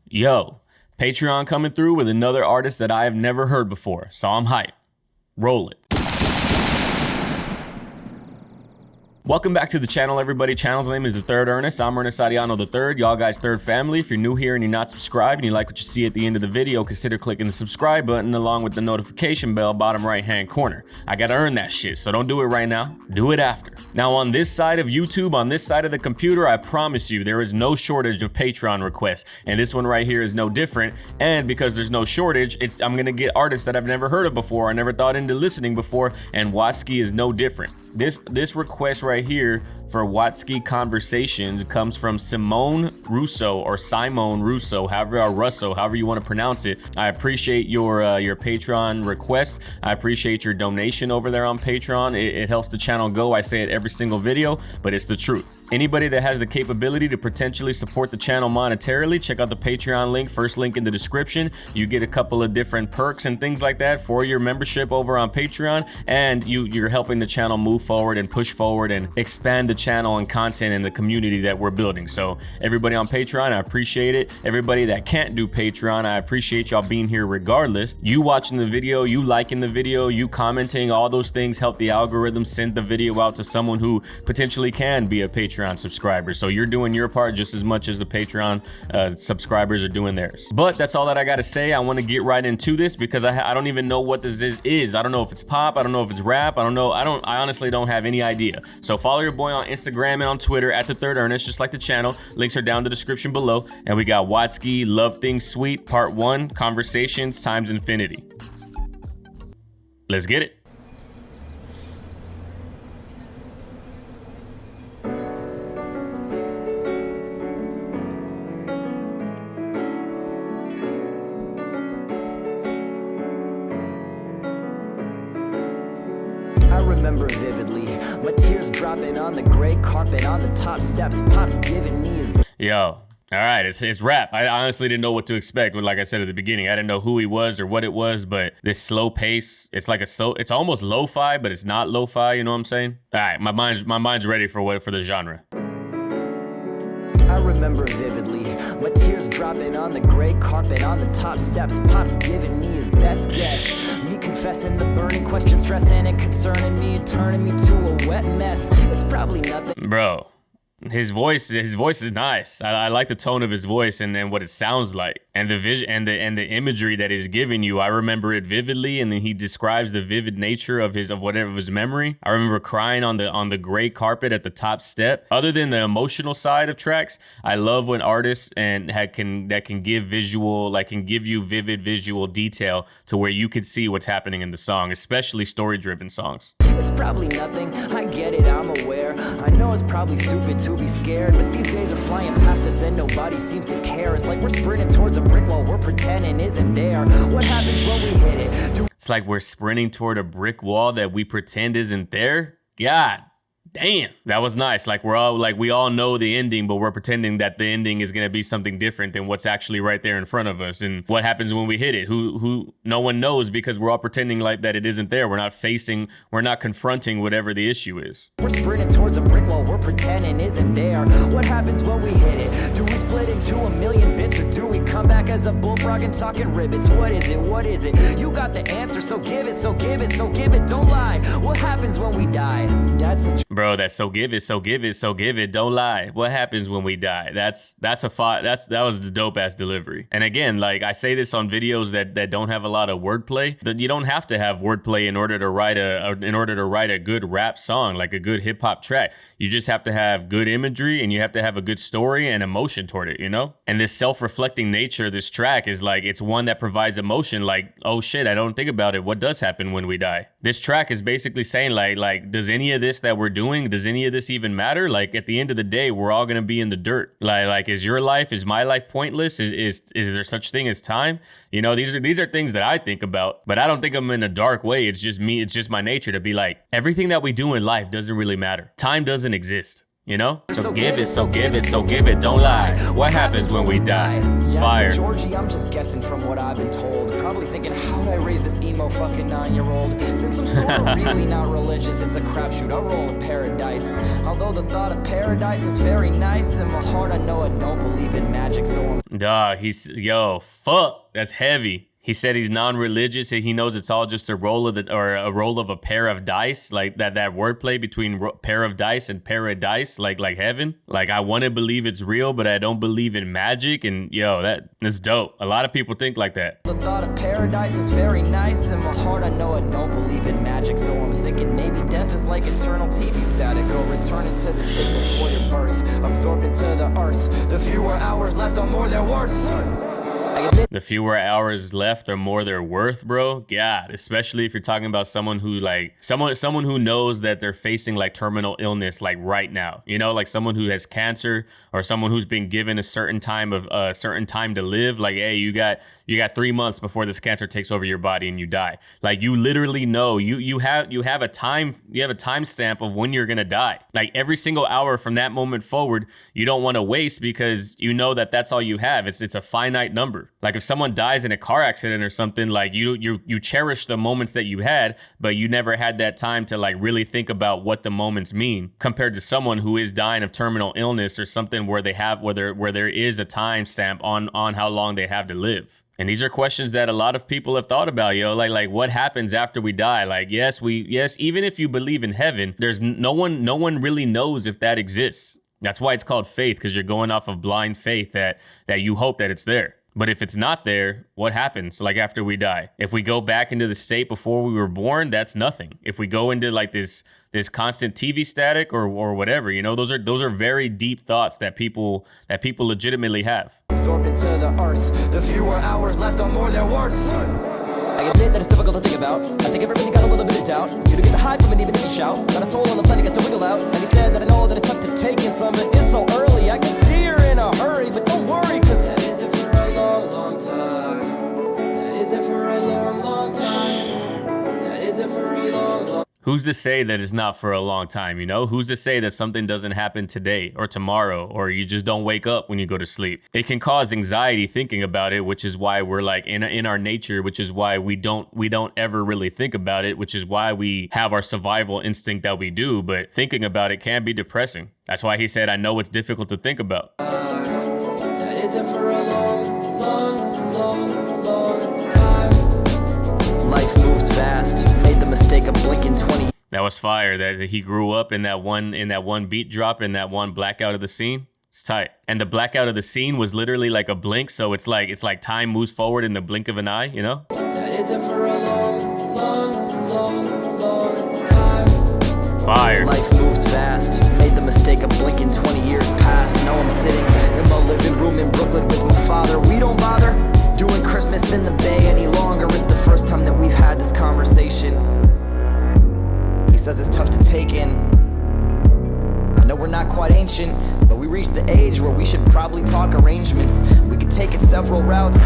Yo, Patreon coming through with another artist that I have never heard before, so I'm hyped. Roll it. Welcome back to the channel, everybody. Channel's name is TheThirdErnest. I'm Ernest Ariano III, y'all guys' third family. If you're new here and you're not subscribed and you like what you see at the end of the video, consider clicking the subscribe button along with the notification bell bottom right hand corner. I gotta earn that shit, so don't do it right now, do it after. Now on this side of YouTube, on this side of the computer, I promise you there is no shortage of Patreon requests, and this one right here is no different. And because there's no shortage, I'm gonna get artists that I've never heard of before, I never thought into listening before, and Watsky is no different. This request right here for Watsky Conversations comes from Simone Russo, or Simone Russo, however you want to pronounce it. I appreciate your Patreon request. I appreciate your donation over there on Patreon. It helps the channel go. I say it every single video, but it's the truth. Anybody that has the capability to potentially support the channel monetarily, check out the Patreon link, first link in the description. You get a couple of different perks and things like that for your membership over on Patreon, and you're helping the channel move forward and push forward and expand the channel and content and the community that we're building. So everybody on Patreon, I appreciate it. Everybody that can't do Patreon, I appreciate y'all being here regardless. You watching the video, you liking the video, you commenting, all those things help the algorithm send the video out to someone who potentially can be a Patreon subscriber. So you're doing your part just as much as the Patreon subscribers are doing theirs. But that's all that I got to say. I want to get right into this because I don't even know what this is. I don't know if it's pop. I don't know if it's rap. I don't know. I honestly don't have any idea. So follow your boy on Instagram and on Twitter at TheThirdErnest, just like the channel. Links are down in the description below. And we got Watsky, Love Things Sweet, Part 1, Conversations times Infinity. Let's get it. I remember vividly, my tears dropping on the gray carpet on the top steps, Pop's giving me his... Yo, all right, it's rap. I honestly didn't know what to expect. But like I said at the beginning, I didn't know who he was or what it was, but this slow pace, it's almost lo-fi, but it's not lo-fi, you know what I'm saying? All right, my mind's ready for the genre. I remember vividly, my tears dropping on the gray carpet on the top steps, Pop's giving me his best guess. Me confessing the burning question, stressing and concerning me and turning me to a wet mess. It's probably nothing. Bro, his voice is nice. I like the tone of his voice and what it sounds like, and the vision and the imagery that he's giving you. I remember it vividly, and then he describes the vivid nature of his memory. I remember crying on the gray carpet at the top step. Other than the emotional side of tracks, I love when artists that can give you vivid visual detail to where you can see what's happening in the song, especially story-driven songs. It's probably nothing, I get it, I'm aware. I know it's probably stupid to be scared, but these days are flying past us and nobody seems to care. It's like we're sprinting towards a brick wall we're pretending isn't there. What happens when we hit it? It's like we're sprinting toward a brick wall that we pretend isn't there? God damn, that was nice. Like we all know the ending, but we're pretending that the ending is gonna be something different than what's actually right there in front of us. And what happens when we hit it? Who no one knows, because we're all pretending like that it isn't there. We're not confronting whatever the issue is. We're sprinting towards a brick wall we're pretending isn't there. What happens when we hit it? Do we split into a million bits, or do we come back as a bullfrog and talking ribbits? What is it? What is it? You got the answer, so give it, so give it, so give it, don't lie. What happens when we die? Bro, that's so give it, so give it, so give it, don't lie. What happens when we die? That was the dope ass delivery. And again, like I say this on videos that don't have a lot of wordplay, that you don't have to have wordplay in order to write a good rap song, like a good hip hop track. You just have to have good imagery, and you have to have a good story and emotion toward it, you know? And this self-reflecting nature of this track is like, it's one that provides emotion. Like, oh shit, I don't think about it. What does happen when we die? This track is basically saying like, does any of this that we're doing, does any of this even matter? Like at the end of the day, we're all gonna be in the dirt. Like is your life, is my life pointless? Is there such thing as time? You know, these are things that I think about, but I don't think I'm in a dark way. It's just me. It's just my nature to be like, everything that we do in life doesn't really matter. Time doesn't exist. you know? So give it, so give it, so give it, don't lie. What happens when we die? It's fire. Georgie, I'm just guessing from what I've been told. Probably thinking, how'd I raise this emo fucking 9-year-old? Since I'm sort of really not religious, it's a crapshoot. I'll roll a paradise. Although the thought of paradise is very nice, in my heart I know I don't believe in magic, so I'm... Dog, yo, fuck, that's heavy. He said he's non-religious and he knows it's all just a roll of a roll of a pair of dice, like that wordplay between pair of dice and paradise, like heaven. Like, I want to believe it's real, but I don't believe in magic. And yo, that's dope. A lot of people think like that. The thought of paradise is very nice. In my heart, I know I don't believe in magic, so I'm thinking maybe death is like eternal TV static, or returning to the state before your birth, absorbed into the earth. The fewer hours left, the more they're worth. The fewer hours left, the more they're worth, bro. God, especially if you're talking about someone who someone who knows that they're facing like terminal illness, like right now, you know, like someone who has cancer or someone who's been given a certain time to live. Like, hey, you got 3 months before this cancer takes over your body and you die. Like, you literally know you have a time stamp of when you're gonna die. Like, every single hour from that moment forward, you don't want to waste, because you know that that's all you have. It's a finite number. Like, if someone dies in a car accident or something, like you cherish the moments that you had, but you never had that time to like really think about what the moments mean, compared to someone who is dying of terminal illness or something where there is a time stamp on how long they have to live. And these are questions that a lot of people have thought about, yo. Like what happens after we die? Like, yes, even if you believe in heaven, there's no one really knows if that exists. That's why it's called faith, because you're going off of blind faith that you hope that it's there. But if it's not there, what happens like after we die? If we go back into the state before we were born, that's nothing. If we go into like this constant TV static or whatever, you know, those are very deep thoughts that people legitimately have. Absorbed into the earth, the fewer hours left, the more they're worth. I admit that it's difficult to think about. I think everybody got a little bit of doubt. You don't get the hype from it even if you shout. Got a soul on the planet gets to wiggle out. And he said that I know that it's tough to take in, some of it is so early. I can see you're in a hurry, but don't worry, cause that isn't for a long, long time. That isn't for a long, long time. That isn't for a long, long... Who's to say that it's not for a long time, you know? Who's to say that something doesn't happen today or tomorrow, or you just don't wake up when you go to sleep? It can cause anxiety thinking about it, which is why we're like in our nature, which is why we don't ever really think about it, which is why we have our survival instinct that we do. But thinking about it can be depressing. That's why he said, I know it's difficult to think about. That isn't for a long, long, long, long time. Life moves fast. Made the mistake of blinking 20. That was fire. That he grew up in that one beat drop, in that one blackout of the scene. It's tight. And the blackout of the scene was literally like a blink, so it's like time moves forward in the blink of an eye, you know? That isn't for a long, long, long, long time. Fire. Life moves fast. Made the mistake of blinking 20 years past. Now I'm sitting in my living room in Brooklyn with my father. We don't bother doing Christmas in the Bay any longer. It's the first time that we've had this conversation. He says it's tough to take in. I know we're not quite ancient, but we reached the age where we should probably talk arrangements. We could take it several routes.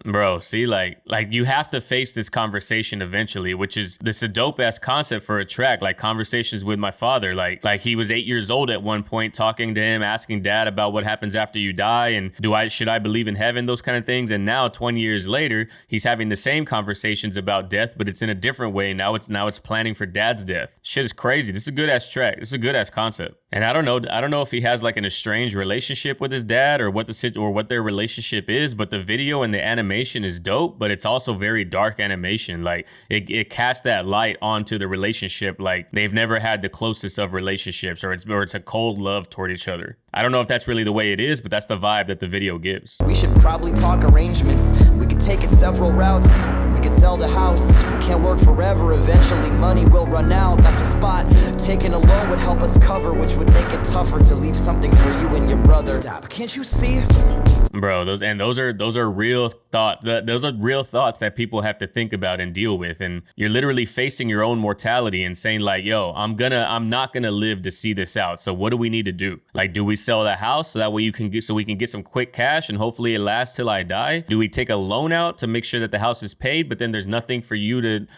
Bro, see, like you have to face this conversation eventually, which is this a dope ass concept for a track, like Conversations with My Father. Like he was 8 years old at one point, talking to him, asking dad about what happens after you die and should I believe in heaven, those kind of things. And now 20 years later, he's having the same conversations about death, but it's in a different way. Now it's planning for dad's death. Shit is crazy. This is a good ass track. This is a good ass concept. And I don't know if he has like an estranged relationship with his dad or what their relationship is, but the video and the animation is dope, but it's also very dark animation. Like it casts that light onto the relationship like they've never had the closest of relationships, or it's a cold love toward each other. I don't know if that's really the way it is, but that's the vibe that the video gives. We should probably talk arrangements. We could take it several routes. We could sell the house. We can't work forever. Eventually money will run out. That's a spot. Taking a loan would help us cover, which would make it tougher to leave something for you and your brother. Stop. Can't you see? Bro, those are real thoughts. Those are real thoughts that people have to think about and deal with. And you're literally facing your own mortality and saying like, yo, I'm not gonna live to see this out. So what do we need to do? Like, do we sell the house so that way we can get some quick cash and hopefully it lasts till I die? Do we take a loan out to make sure that the house is paid, but then there's nothing for you to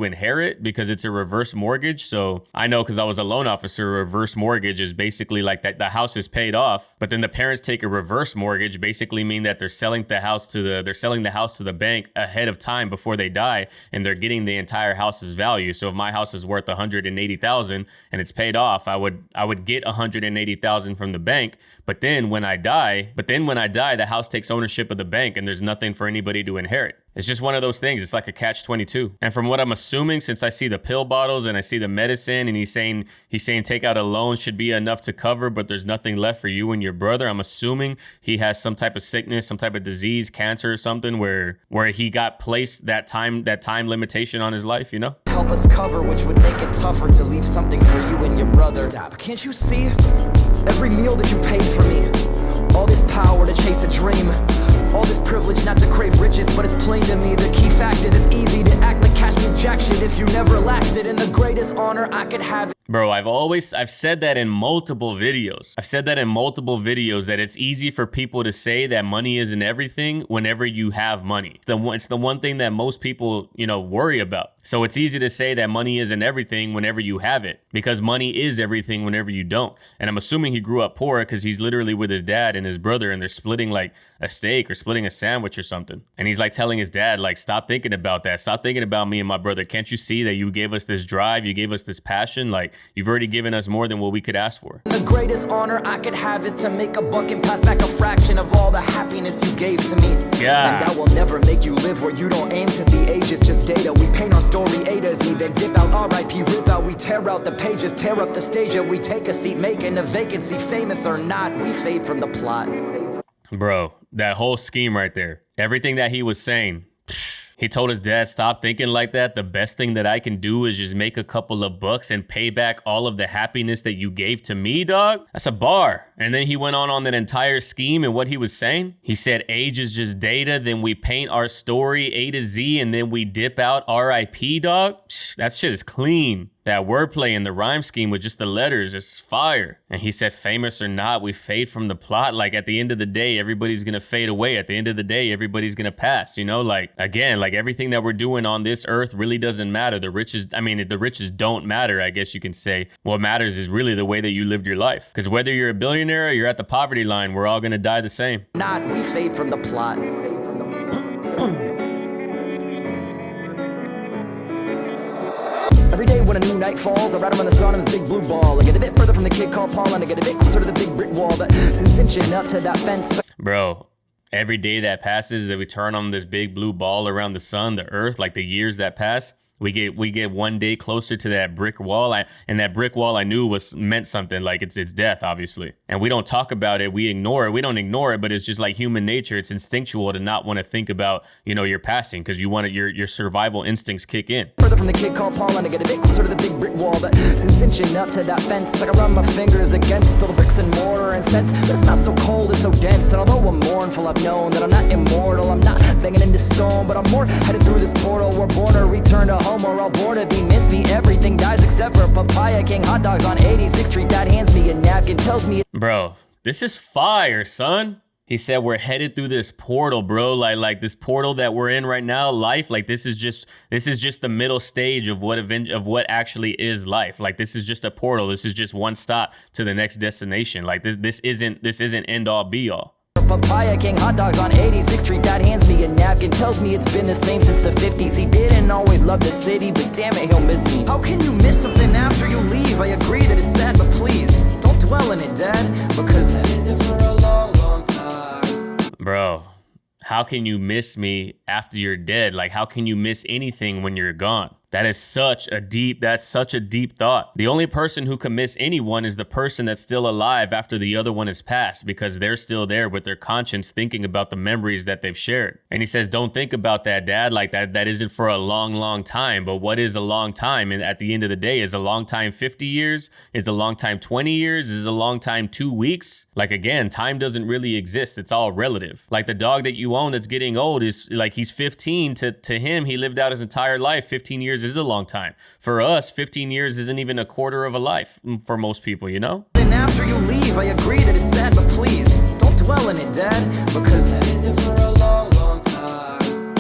inherit because it's a reverse mortgage. So I know, because I was a loan officer, a reverse mortgage is basically like that the house is paid off, but then the parents take a reverse mortgage, basically mean that they're selling the house to the bank ahead of time before they die, and they're getting the entire house's value. So if my house is worth $180,000 and it's paid off, I would get $180,000 from the bank. But then when I die, the house takes ownership of the bank, and there's nothing for anybody to inherit. It's just one of those things. It's like a catch-22. And from what I'm assuming, since I see the pill bottles and I see the medicine, and he's saying take out a loan should be enough to cover, but there's nothing left for you and your brother. I'm assuming he has some type of sickness, some type of disease, cancer or something, where he got placed that time limitation on his life, you know? Help us cover, which would make it tougher to leave something for you and your brother. Stop, can't you see? Every meal that you paid for me, all this power to chase a dream, all this privilege not to crave riches, but it's plain to me the key fact is it's easy to act like cash means jack shit if you never lacked it, and the greatest honor I could have. Bro, I've said that in multiple videos. That it's easy for people to say that money isn't everything whenever you have money. It's the one thing that most people, worry about. So it's easy to say that money isn't everything whenever you have it, because money is everything whenever you don't. And I'm assuming he grew up poor because he's literally with his dad and his brother, and they're splitting like a steak or splitting a sandwich or something. And he's like telling his dad, like, stop thinking about that. Stop thinking about me and my brother. Can't you see that you gave us this drive? You gave us this passion. Like, you've already given us more than what we could ask for. The greatest honor I could have is to make a buck and pass back a fraction of all the happiness you gave to me. Yeah. And that will never make you live where you don't aim to be. Age is just data. We paint our story A to Z, then dip out R.I.P. rip out. We tear out the pages, tear up the stage, and we take a seat, making a vacancy. Famous or not, we fade from the plot. Bro, that whole scheme right there, everything that he was saying, he told his dad, stop thinking like that. The best thing that I can do is just make a couple of bucks and pay back all of the happiness that you gave to me, dog. That's a bar. And then he went on that entire scheme, and what he was saying, he said, age is just data. Then we paint our story A to Z, and then we dip out RIP, dog. That shit is clean. That wordplay and the rhyme scheme with just the letters is fire. And he said, famous or not, we fade from the plot. Like, at the end of the day, everybody's going to fade away. At the end of the day, everybody's going to pass, Like, again, like everything that we're doing on this earth really doesn't matter. The riches don't matter, I guess you can say. What matters is really the way that you lived your life. Because whether you're a billionaire or you're at the poverty line, we're all going to die the same. Not, we fade from the plot. Every day when a new night falls, I ride him in the sun in this big blue ball. I get a bit further from the kid called Paul, and I get a bit closer to the big brick wall that's inching up to that fence. Bro, every day that passes that we turn on this big blue ball around the sun, the earth, like the years that pass, we get one day closer to that brick wall. And that brick wall I knew meant something, like it's death, obviously. And we don't talk about it. We ignore it. We don't ignore it, but it's just like human nature. It's instinctual to not want to think about, your passing, because you want your survival instincts kick in. Further from the kid called Paul, and I get a bit closer to the big brick wall that's inching up to that fence. Like I run my fingers against all the bricks and mortar, and sense that it's not so cold, it's so dense. And although I'm mournful, I've known that I'm not immortal. I'm not banging into stone, but I'm more headed through this portal. We're born to return to home. We're all born to be mincemeat. Everything dies except for Papaya King hot dogs on 86th Street. Dad hands me a napkin, tells me, bro, this is fire, son. He said we're headed through this portal, bro. Like this portal that we're in right now, life. Like this is just the middle stage of what actually is life. Like this is just a portal. This is just one stop to the next destination. Like this isn't end all be all. Papaya King hot dogs on 86th Street. Dad hands me a napkin, tells me it's been the same since the 50s. He didn't always love the city, but damn it, he'll miss me. How can you miss something after you leave? I agree that it's sad, but please don't dwell in it, Dad, because that isn't for a long, long time. Bro, how can you miss me after you're dead? Like, how can you miss anything when you're gone? That's such a deep thought. The only person who can miss anyone is the person that's still alive after the other one has passed, because they're still there with their conscience thinking about the memories that they've shared. And he says, don't think about that, Dad. Like that isn't for a long, long time. But what is a long time? And at the end of the day, is a long time 50 years? Is a long time 20 years? Is a long time 2 weeks? Like, again, time doesn't really exist. It's all relative. Like the dog that you own that's getting old is like, he's 15. To him, he lived out his entire life. 15 years is a long time. For us, 15 years isn't even a quarter of a life for most people, Then after you leave, I agree that it's sad, but please don't dwell in it, Dad, because that isn't for a long, long time.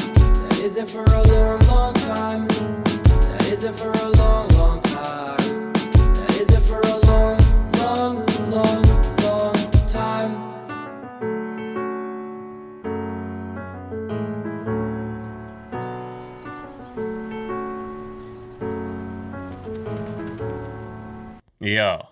Yo.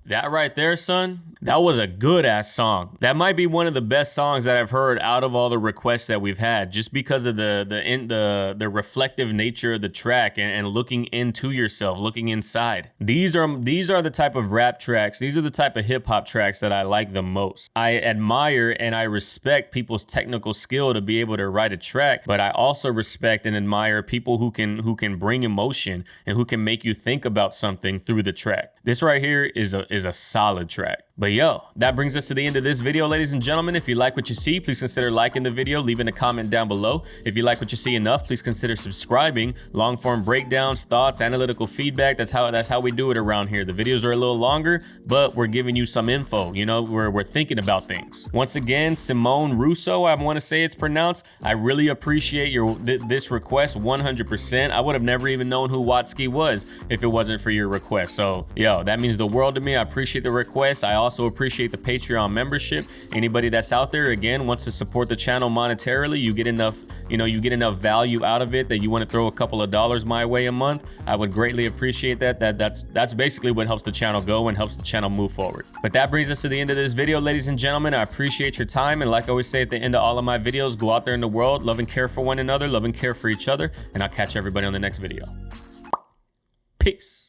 That right there, son, that was a good ass song. That might be one of the best songs that I've heard out of all the requests that we've had, just because of the reflective nature of the track and looking into yourself, looking inside. These are the type of rap tracks. These are the type of hip hop tracks that I like the most. I admire and I respect people's technical skill to be able to write a track, but I also respect and admire people who can bring emotion and who can make you think about something through the track. This right here is a solid track. But yo, that brings us to the end of this video, ladies and gentlemen. If you like what you see, please consider liking the video, leaving a comment down below. If you like what you see enough, please consider subscribing. Long form breakdowns, thoughts, analytical feedback. That's how we do it around here. The videos are a little longer, but we're giving you some info. You know, we're thinking about things. Once again, Simone Russo, I want to say it's pronounced. I really appreciate this request 100%. I would have never even known who Watsky was if it wasn't for your request. So yo, that means the world to me. I appreciate the request. I also appreciate the Patreon membership. Anybody that's out there, again, wants to support the channel monetarily, you get enough value out of it that you want to throw a couple of dollars my way a month. I would greatly appreciate that. That's basically what helps the channel go and helps the channel move forward. But that brings us to the end of this video, ladies and gentlemen. I appreciate your time, and like I always say at the end of all of my videos, go out there in the world, love and care for one another, love and care for each other, and I'll catch everybody on the next video. Peace.